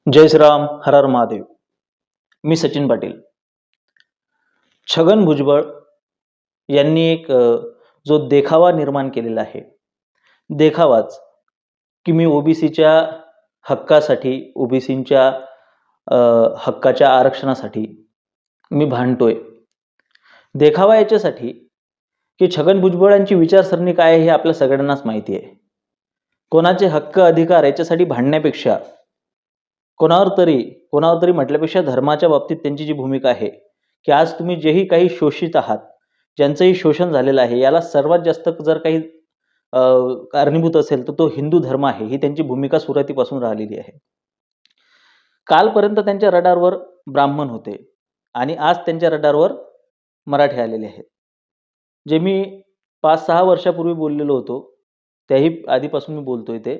जय श्रीराम, हर हर महादेव. मी सचिन पाटील. छगन भुजबळ यांनी एक जो देखावा निर्माण केलेला आहे, देखावाच की मी ओबीसीच्या हक्कासाठी, ओबीसींच्या हक्काच्या आरक्षणासाठी मी भांडतोय. देखावा याच्यासाठी की छगन भुजबळांची विचारसरणी काय आहे हे आपल्या सगळ्यांनाच माहिती आहे. कोणाचे हक्क अधिकार याच्यासाठी भांडण्यापेक्षा कोणावर तरी म्हटल्यापेक्षा धर्माच्या बाबतीत त्यांची जी भूमिका आहे की आज तुम्ही जेही काही शोषित आहात, ज्यांचंही शोषण झालेलं आहे, याला सर्वात जास्त जर काही कारणीभूत असेल तर तो हिंदू धर्म आहे, ही त्यांची भूमिका सुरुवातीपासून राहिलेली आहे. कालपर्यंत त्यांच्या रडारवर ब्राह्मण होते आणि आज त्यांच्या रडारवर मराठी आलेले आहेत. जे मी 5-6 वर्षापूर्वी बोललेलो होतो, त्याही आधीपासून मी बोलतोय ते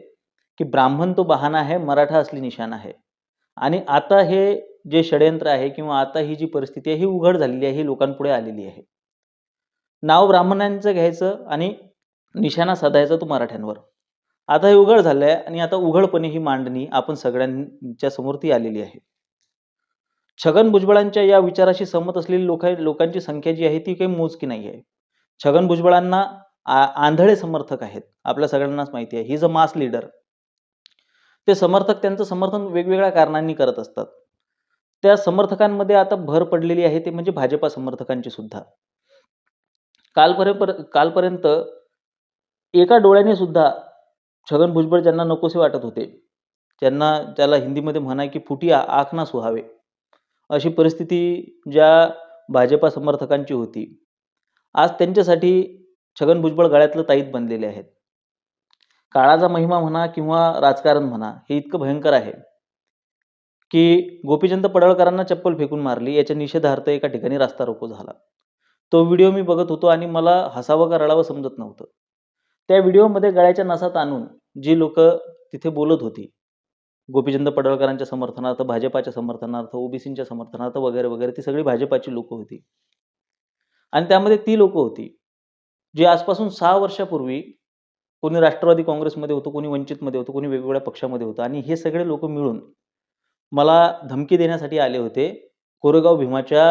की ब्राह्मण तो बहाणा आहे, मराठा असली निशाण आहे. आणि आता हे जे षडयंत्र आहे किंवा आता ही जी परिस्थिती आहे ही उघड झालेली आहे, ही लोकांपुढे आलेली आहे. नाव ब्राह्मणांचं घ्यायचं आणि निशाणा साधायचा तो मराठ्यांवर. आता हे उघड झालंय आणि आता उघडपणे ही मांडणी आपण सगळ्यांच्या समोर ती आलेली आहे. छगन भुजबळांच्या या विचाराशी सहमत असलेली लोकांची संख्या जी आहे ती काही मोजकी नाही आहे. छगन भुजबळांना आंधळे समर्थक आहेत, आपल्या सगळ्यांनाच माहिती आहे. He is a mass leader. ते समर्थक त्यांचं समर्थन वेगवेगळ्या कारणांनी करत असतात. त्या समर्थकांमध्ये आता भर पडलेली आहे ते म्हणजे भाजपा समर्थकांची सुद्धा. कालपर्यंत एका डोळ्याने सुद्धा छगन भुजबळ ज्यांना नकोसे वाटत होते, त्याला हिंदीमध्ये म्हणाय की फुटी आँख ना सुहावे, अशी परिस्थिती ज्या भाजपा समर्थकांची होती, आज त्यांच्यासाठी छगन भुजबळ गळ्यातलं ताईत बनलेले आहेत. काळाचा महिमा म्हणा किंवा राजकारण म्हणा, हे इतकं भयंकर आहे की गोपीचंद पडळकरांना चप्पल फेकून मारली, याच्या निषेधार्थ एका ठिकाणी रास्ता रोको झाला. तो व्हिडिओ मी बघत होतो आणि मला हसावं का रडावं समजत नव्हतं. त्या व्हिडिओमध्ये गळ्याच्या नसात आणून जी लोक तिथे बोलत होती, गोपीचंद पडळकरांच्या समर्थनार्थ, भाजपाच्या समर्थनार्थ, ओबीसींच्या समर्थनार्थ वगैरे वगैरे, ती सगळी भाजपाची लोक होती. आणि त्यामध्ये ती लोक होती जी आजपासून 6 वर्षापूर्वी कोणी राष्ट्रवादी काँग्रेसमध्ये होतं, कोणी वंचितमध्ये होतं, कोणी वेगवेगळ्या पक्षामध्ये होतं आणि हे सगळे लोक मिळून मला धमकी देण्यासाठी आले होते कोरेगाव भीमाच्या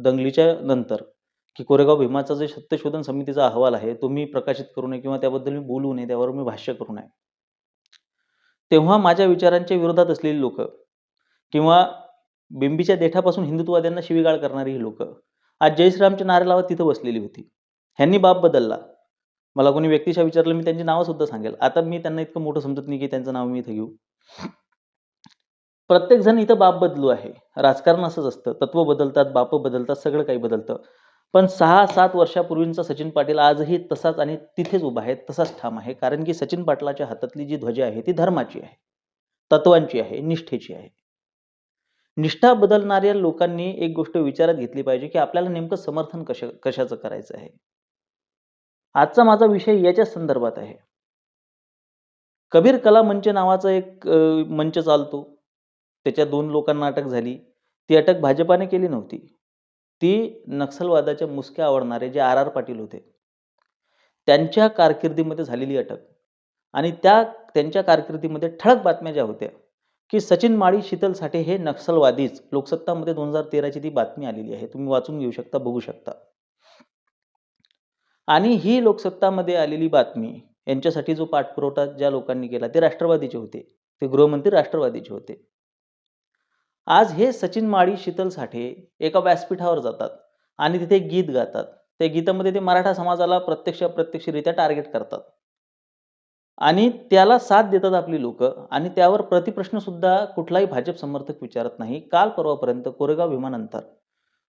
दंगलीच्या नंतर, की कोरेगाव भीमाचा जे सत्यशोधन समितीचा अहवाल आहे तो मी प्रकाशित करू नये किंवा त्याबद्दल मी बोलू नये, त्यावर मी भाष्य करू नये. तेव्हा माझ्या विचारांच्या विरोधात असलेली लोक किंवा बिंबीच्या देठापासून हिंदुत्ववाद्यांना शिवीगाळ करणारी ही लोक आज जय श्रीरामचे नारे लावत तिथं बसलेली होती. ह्यांनी बाप बदलला. मला कोणी व्यक्तिशः विचारलं, मी त्यांची नावं सुद्धा सांगेल. आता मी त्यांना इतकं मोठं समजत नाही की त्यांचं नाव मी इथं घेऊ. प्रत्येक जण इथं बाप बदलू आहे. राजकारण असंच असतं, तत्व बदलतात, बाप बदलतात, सगळं काही बदलतं. पण 6-7 वर्षापूर्वींचा सचिन पाटील आजही तसाच आणि तिथेच उभा आहे, तसाच ठाम आहे. कारण की सचिन पाटलाच्या हातातली जी ध्वजा आहे ती धर्माची आहे, तत्वांची आहे, निष्ठेची आहे. निष्ठा बदलणाऱ्या लोकांनी एक गोष्ट विचारात घेतली पाहिजे की आपल्याला नेमकं समर्थन कशाचं करायचं आहे. आजचा माझा विषय याच्या संदर्भात आहे. कबीर कला मंच नावाचा एक मंच चालतो, त्याच्या 2 लोकांना अटक झाली. ती अटक भाजपाने केली नव्हती, ती नक्षलवादाच्या मुसक्या आवडणारे जे आर पाटील होते त्यांच्या कारकिर्दीमध्ये झालेली अटक. आणि त्यांच्या कारकिर्दीमध्ये ठळक बातम्या ज्या होत्या की सचिन माळी, शीतल साठे हे नक्षलवादीच. लोकसत्तामध्ये 2013ची ती बातमी आलेली आहे, तुम्ही वाचून घेऊ शकता, बघू शकता. आणि ही लोकसत्तामध्ये आलेली बातमी, यांच्यासाठी जो पाठपुरवठा ज्या लोकांनी केला ते राष्ट्रवादीचे होते, ते गृहमंत्री राष्ट्रवादीचे होते. आज हे सचिन माळी, शीतल साठे एका व्यासपीठावर जातात आणि तिथे गीत गातात. त्या गीतामध्ये ते मराठा समाजाला अप्रत्यक्षरित्या टार्गेट करतात आणि त्याला साथ देतात आपली लोक आणि त्यावर प्रतिप्रश्न सुद्धा कुठलाही भाजप समर्थक विचारत नाही. काल परवापर्यंत कोरेगाव भीमानंतर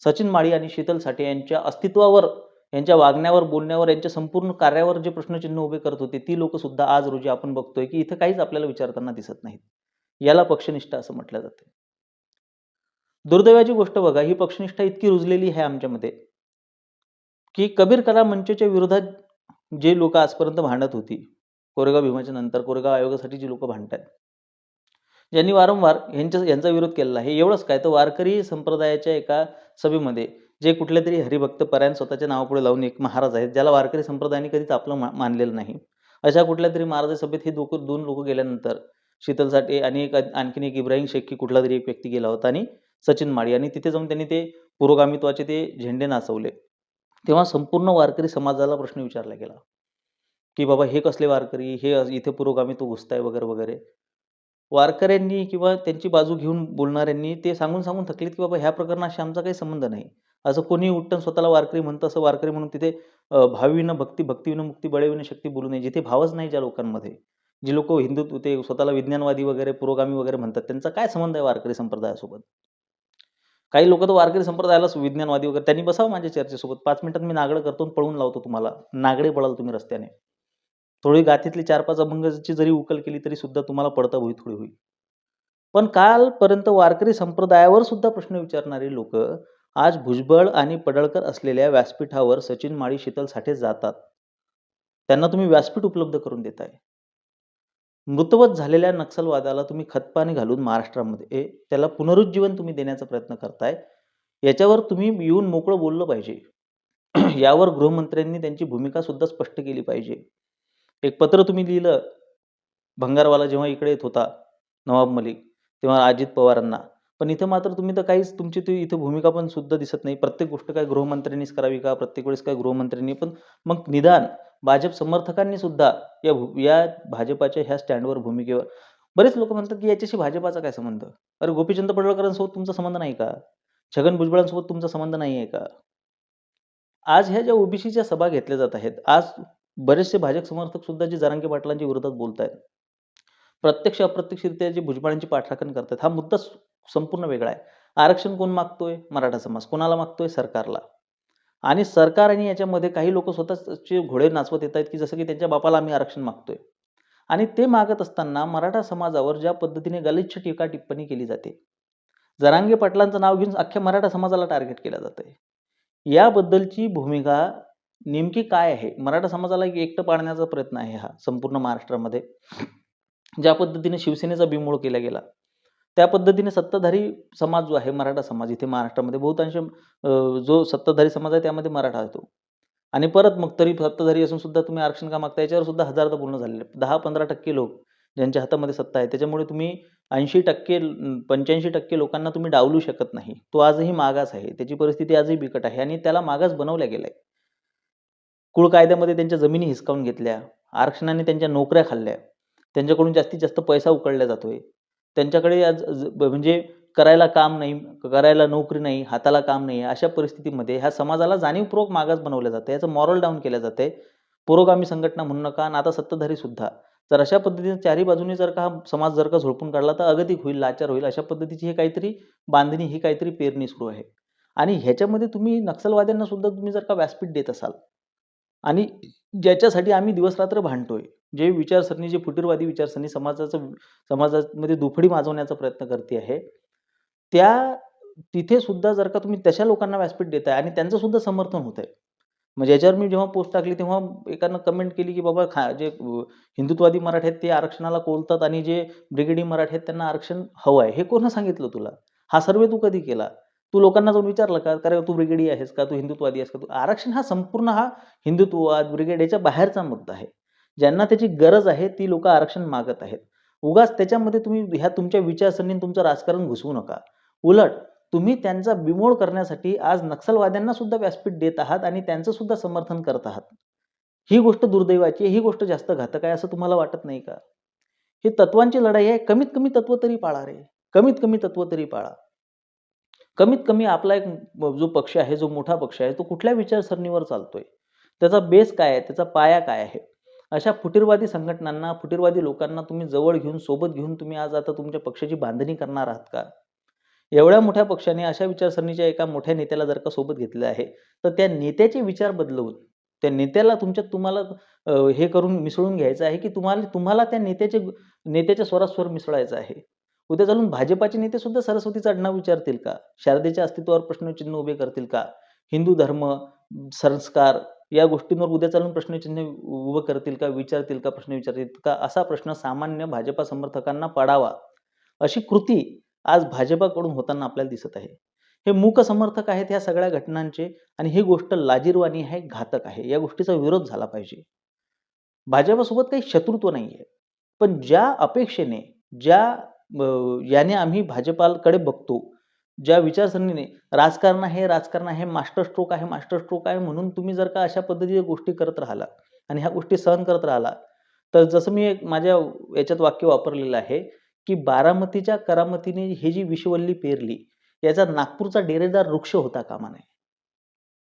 सचिन माळी आणि शीतल साठे यांच्या अस्तित्वावर, यांच्या वागण्यावर, बोलण्यावर, यांच्या संपूर्ण कार्यावर जे प्रश्नचिन्ह उभे करत होते, ती लोक सुद्धा आज रोजी आपण बघतोय की इथं काहीच आपल्याला विचारताना दिसत नाहीत. याला पक्षनिष्ठा असं म्हटलं जाते. दुर्दैवाची गोष्ट बघा, ही पक्षनिष्ठा इतकी रुजलेली आहे आमच्यामध्ये की कबीर कला मंचच्या विरोधात जे लोक आजपर्यंत भांडत होती, कोरेगाव भीमाच्या नंतर कोरेगाव आयोगासाठी जी लोक भांडतात, ज्यांनी वारंवार यांचा विरोध केलेला आहे. एवढंच काय, तर वारकरी संप्रदायाच्या एका सभेमध्ये जे कुठले तरी हरिभक्त परायण स्वतःच्या नावापुढे लावून एक महाराज आहेत, ज्याला वारकरी संप्रदायाने कधीच आपलं मानलेलं नाही, अशा कुठल्या तरी महाराज सभेत हे 2 लोक गेल्यानंतर शीतल साठे आणि आणखीन एक इब्राहिम शेख की कुठला तरी एक व्यक्ती गेला होता आणि सचिन माळी, आणि तिथे जाऊन त्यांनी ते पुरोगामित्वाचे ते झेंडे नाचवले. तेव्हा संपूर्ण वारकरी समाजाला प्रश्न विचारला गेला, की बाबा हे कसले वारकरी, हे इथे पुरोगामित्व घुसताय वगैरे वगैरे. वारकऱ्यांनी किंवा त्यांची बाजू घेऊन बोलणाऱ्यांनी ते सांगून सांगून थकलीत, की बाबा ह्या प्रकरणाशी आमचा काही संबंध नाही. असं कोणी उठून स्वतःला वारकरी म्हणतं, असं वारकरी म्हणून तिथे भावविना भक्ती, भक्तीविना मुक्ती, बळविना शक्ती बोलू नये. जिथे भावच नाही ज्या लोकांमध्ये, जी लोक हिंदुत्व ते स्वतःला विज्ञानवादी वगैरे पुरोगामी वगैरे म्हणतात, त्यांचा काय संबंध आहे वारकरी संप्रदायासोबत? काही लोक तर वारकरी संप्रदायालाच विज्ञानवादी वगैरे, त्यांनी बसावं माझ्या चर्चेसोबत. 5 मिनिटात मी नागडं करतो आणि पळवून लावतो तुम्हाला. नागडे पळाल तुम्ही रस्त्याने. थोडी गाथीतली 4-5 अभंगाची जरी उकल केली तरी सुद्धा तुम्हाला पडता भुई थोडी होईल. पण कालपर्यंत वारकरी संप्रदायावर सुद्धा प्रश्न विचारणारी लोक आज भुजबळ आणि पडळकर असलेल्या व्यासपीठावर सचिन माळी, शीतल साठे जातात. त्यांना तुम्ही व्यासपीठ उपलब्ध करून देताय. मृतवत झालेल्या नक्षलवादाला तुम्ही खतपाणी घालून महाराष्ट्रामध्ये त्याला पुनरुज्जीवन तुम्ही देण्याचा प्रयत्न करताय. याच्यावर तुम्ही येऊन मोकळं बोललं पाहिजे. यावर गृहमंत्र्यांनी त्यांची भूमिका सुद्धा स्पष्ट केली पाहिजे. एक पत्र तुम्ही लिहिलं, भंगारवाला जेव्हा इकडे येत होता, नवाब मलिक, तेव्हा अजित पवारांना. पण इथं मात्र तुम्ही तर काहीच, तुमची ती इथं भूमिका पण सुद्धा दिसत नाही. प्रत्येक गोष्ट काय गृहमंत्र्यांनीच करावी का? प्रत्येक वेळेस काय गृहमंत्र्यांनी पण मग निदान भाजप समर्थकांनी सुद्धा या भाजपाच्या ह्या स्टँडवर भूमिकेवर, बरेच लोक म्हणतात की याच्याशी भाजपाचा काय संबंध? अरे गोपीचंद पडळकरांसोबत तुमचा संबंध नाही का? छगन भुजबळांसोबत तुमचा संबंध नाही आहे का? आज ह्या ज्या ओबीसीच्या सभा घेतल्या जात आहेत, आज बरेचसे भाजप समर्थक सुद्धा जे जरांगे पाटलांच्या विरोधात बोलतायत, प्रत्यक्ष अप्रत्यक्षरित्या जे भुजबळांची पाठराखण करतात, हा मुद्दा संपूर्ण वेगळा आहे. आरक्षण कोण मागतोय? मराठा समाज. कोणाला मागतोय? सरकारला. आणि सरकार आणि याच्यामध्ये काही लोक स्वतःचे घोडे नाचवत येत आहेत, की जसं की त्यांच्या बापाला आम्ही आरक्षण मागतोय. आणि ते मागत असताना मराठा समाजावर ज्या पद्धतीने गलिच्छ टीका टिप्पणी केली जाते, जरांगे पाटलांचं नाव घेऊन अख्ख्या मराठा समाजाला टार्गेट केलं जातंय. याबद्दलची भूमिका नेमकी काय आहे? मराठा समाजाला एकटं पाडण्याचा प्रयत्न आहे हा संपूर्ण महाराष्ट्रामध्ये. ज्या पद्धतीने शिवसेनेचा बिमोड केला गेला, त्या पद्धतीने सत्ताधारी समाज जो आहे, मराठा समाज इथे महाराष्ट्रामध्ये बहुतांश जो सत्ताधारी समाज आहे त्यामध्ये मराठा येतो. आणि परत मग तरी सत्ताधारी असून सुद्धा तुम्ही आरक्षण का मागता? याच्यावर सुद्धा हजारदा बोलणं झालेलं आहे. 10-15% लोक ज्यांच्या हातामध्ये सत्ता आहे, त्याच्यामुळे तुम्ही 80% 85% लोकांना तुम्ही डावलू शकत नाही. तो आजही मागास आहे. त्याची परिस्थिती आजही बिकट आहे आणि त्याला मागास बनवल्या गेलाय. कुळ कायद्यामध्ये त्यांच्या जमिनी हिसकावून घेतल्या, आरक्षणाने त्यांच्या नोकऱ्या खाल्ल्या, त्यांच्याकडून जास्तीत जास्त पैसा उकळला जातोय. त्यांच्याकडे आज म्हणजे करायला काम नाही, करायला नोकरी नाही, हाताला काम नाही. अशा परिस्थितीमध्ये ह्या समाजाला जाणीवपूर्वक मागास बनवलं जातं. याचं मॉरल डाऊन केलं जातंय. पुरोगामी संघटना म्हणू नका आणि आता सत्ताधारी सुद्धा. तर अशा पद्धतीने चारही बाजूने जर का हा समाज जर का झोडपून काढला तर अगतिक होईल, लाचार होईल. अशा पद्धतीची हे काहीतरी बांधणी, ही काहीतरी पेरणी सुरू आहे. आणि ह्याच्यामध्ये तुम्ही नक्षलवाद्यांना सुद्धा तुम्ही जर का व्यासपीठ देत असाल आणि ज्याच्यासाठी आम्ही दिवसरात्र भांडतोय, जे विचारसरणी, जे फुटीरवादी विचारसरणी समाजामध्ये दुफडी माजवण्याचा प्रयत्न करते आहे, त्या तिथे सुद्धा जर का तुम्ही तशा लोकांना व्यासपीठ देताय आणि त्यांचं सुद्धा समर्थन होतंय. म्हणजे याच्यावर मी जेव्हा पोस्ट टाकली तेव्हा एकानं कमेंट केली, की बाबा जे हिंदुत्ववादी मराठी आहेत ते आरक्षणाला कोलतात आणि जे ब्रिगेडी मराठी आहेत त्यांना आरक्षण हवं आहे. हे कोणी सांगितलं तुला? हा सर्व्हे तू कधी केला? तू लोकांना जाऊन विचारलं का? "अरे तू ब्रिगेडी आहेस का? तू हिंदुत्ववादी आहेस का?" आरक्षण हा संपूर्ण हा हिंदुत्ववाद, ब्रिगेड याच्या बाहेरचा मुद्दा आहे. ज्यांना त्याची गरज आहे ती लोकं आरक्षण मागत आहेत. उगाच त्याच्यामध्ये तुम्ही ह्या तुमच्या विचारसरणीने तुमचं राजकारण घुसवू नका. उलट तुम्ही त्यांचा बिमोड करण्यासाठी आज नक्षलवाद्यांना सुद्धा व्यासपीठ देत आहात आणि त्यांचं सुद्धा समर्थन करत आहात. ही गोष्ट दुर्दैवाची आहे. ही गोष्ट जास्त घातक आहे असं तुम्हाला वाटत नाही का? ही तत्वांची लढाई आहे. कमीत कमी तत्व तरी पाळा रे. कमीत कमी तत्व तरी पाळा. कमीत कमी आपला एक जो पक्ष आहे, जो मोठा पक्ष आहे, तो कुठल्या विचारसरणीवर चालतोय? त्याचा बेस काय आहे? त्याचा पाया काय आहे? अशा फुटीरवादी संघटनांना, फुटीरवादी लोकांना तुम्ही जवळ घेऊन, सोबत घेऊन तुम्ही आज आता तुमच्या पक्षाची बांधणी करणार आहात का? एवढ्या मोठ्या पक्षाने अशा विचारसरणीच्या एका मोठ्या नेत्याला जर का सोबत घेतलं आहे, तर त्या नेत्याचे विचार बदलवून, त्या नेत्याला तुम्हाला हे करून मिसळून घ्यायचं आहे, की तुम्हाला त्या नेत्याच्या स्वरात स्वर मिसळायचा आहे. उद्या चालून भाजपाचे नेते सुद्धा सरस्वतीचं आडनाव विचारतील का? शारदेच्या अस्तित्वावर प्रश्नचिन्ह उभे करतील का? हिंदू धर्म, संस्कार या गोष्टींवर उद्या चालून प्रश्नचिन्ह उभं करतील का? विचारतील का? प्रश्न विचारतील का? असा प्रश्न सामान्य भाजपा समर्थकांना पडावा, अशी कृती आज भाजपाकडून होताना आपल्याला दिसत आहे. हे मूक समर्थक आहेत ह्या सगळ्या घटनांचे आणि ही गोष्ट लाजिरवाणी आहे, घातक आहे. या गोष्टीचा विरोध झाला पाहिजे. भाजपसोबत काही शत्रुत्व नाहीये. पण ज्या अपेक्षेने, याने आम्ही भाजपाकडे बघतो, ज्या विचारसरणीने राजकारण आहे, मास्टर स्ट्रोक आहे म्हणून तुम्ही जर का अशा पद्धतीच्या गोष्टी करत राहिला आणि ह्या गोष्टी सहन करत राहिला, तर जसं मी एक माझ्या याच्यात वाक्य वापरलेलं आहे, की बारामतीच्या करामतीने ही जी विषवल्ली पेरली, याचा नागपूरचा डेरेदार वृक्ष होता कामा नये.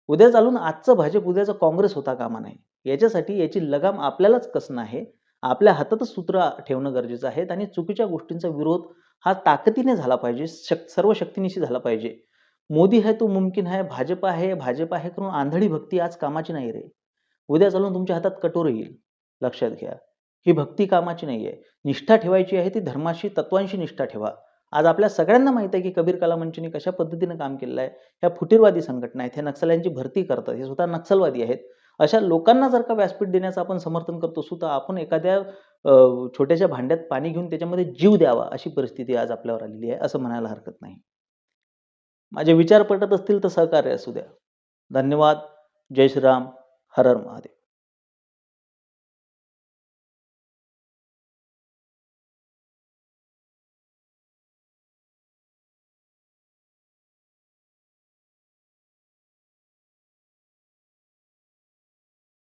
उद्या चालून आजचं भाजप, उद्याचं काँग्रेस होता कामा नये. याच्यासाठी याची लगाम आपल्यालाच कसणं आहे. आपल्या हातातच सूत्र ठेवणं गरजेचं आहे आणि चुकीच्या गोष्टींचा विरोध हा ताकदीने झाला पाहिजे, सर्व शक्तीनिशी झाला पाहिजे. मोदी है तो मुमकिन है, भाजप आहे करून आंधळी भक्ती आज कामाची नाही रे. उद्या चालून तुमच्या हातात कटोरं येईल. लक्षात घ्या. ही भक्ती कामाची नाहीये. निष्ठा ठेवायची आहे ती धर्माशी, तत्वांशी निष्ठा ठेवा. आज आपल्या सगळ्यांना माहित आहे की कबीर कला मंचने कशा पद्धतीनं काम केलेलं आहे. ह्या फुटीरवादी संघटना आहेत, ह्या नक्षल्यांची भरती करतात, हे स्वतः नक्षलवादी आहेत. अशा लोकांना जर का व्यासपीठ देण्याचं आपण समर्थन करत असू, तर आपण एखाद्या छोट्याशा भांड्यात पाणी घेऊन त्याच्यामध्ये जीव द्यावा, अशी परिस्थिती आज आपल्यावर आलेली आहे, असं म्हणायला हरकत नाही. माझे विचार पटत असतील तर सहकार्य असू द्या. धन्यवाद. जय श्रीराम. हर हर महादेव.